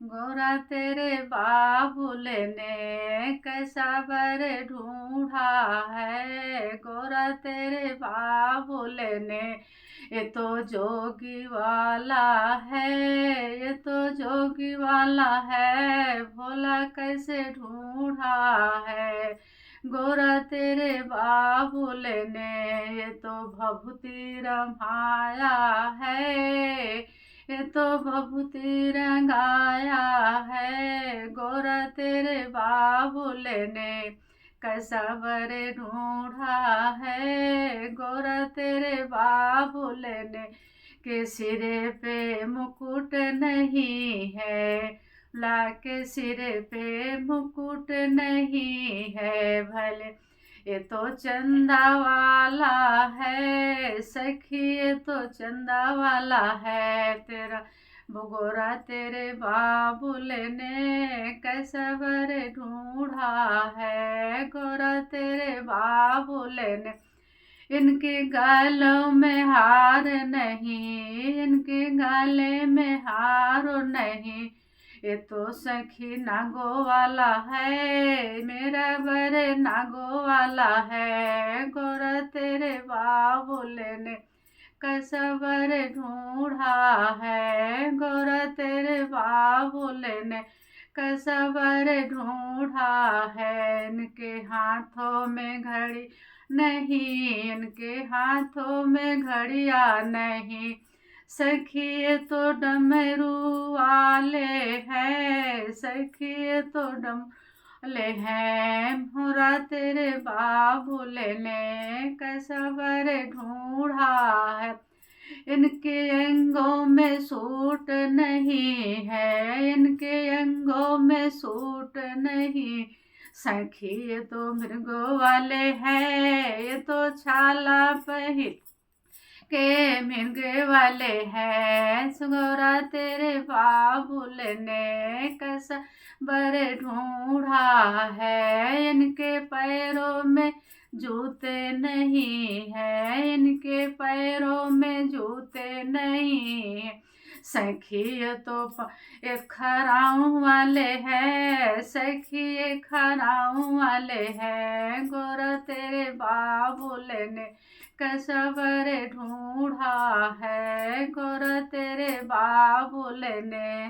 गोरा तेरे बाबुल ने कैसा वर ढूंढा है। गोरा तेरे बाबुल ने ये तो जोगी वाला है, ये तो जोगी वाला है, भोला कैसे ढूंढा है। गोरा तेरे बाबुल ने ये तो भभूति रमाया है, ये तो भभूति रंगाया है। गोरा तेरे बाबुल ने कैसा वर ढूंढा है। गोरा तेरे बाबुल ने के सिरे पे मुकुट नहीं है, ला के सिरे पे मुकुट नहीं है। भले ये तो चंदा वाला है सखी, ये तो चंदा वाला है। तेरा गोरा तेरे बाबुल ने कैसा वर ढूंढा है। गोरा तेरे बाबुल ने इनके गालों में हार नहीं, इनके गाले में हार नहीं। ये तो सखी नागो वाला है, मेरा वर नागो वाला है। गोरा तेरे बाबुल ने कैसा वर ढूंढा है। गोरा तेरे बाबुल ने कैसा वर ढूंढा है। इनके हाथों में घड़ी नहीं, इनके हाथों में घड़िया नहीं। सखी ये तो डमरू वाले हैं, सखी ये तो डमले हैं। मोरा तेरे बाबुल ने कैसा वर ढूंढा है। इनके अंगों में सूट नहीं है, इनके अंगों में सूट नहीं। सखी ये तो मृगों वाले हैं, ये तो छाला पहिर के मिर्गे वाले हैं। गोरा तेरे बाबुल ने कैसा वर ढूंढा है। इनके पैरों में जूते नहीं है, इनके पैरों में जूते नहीं। सखी ये तो एक खराऊ वाले हैं, सखी एक खराऊ वाले हैं। गोरा तेरे बाबुल ने कैसा वर ढूंढा है। गोरा तेरे बाबुल ने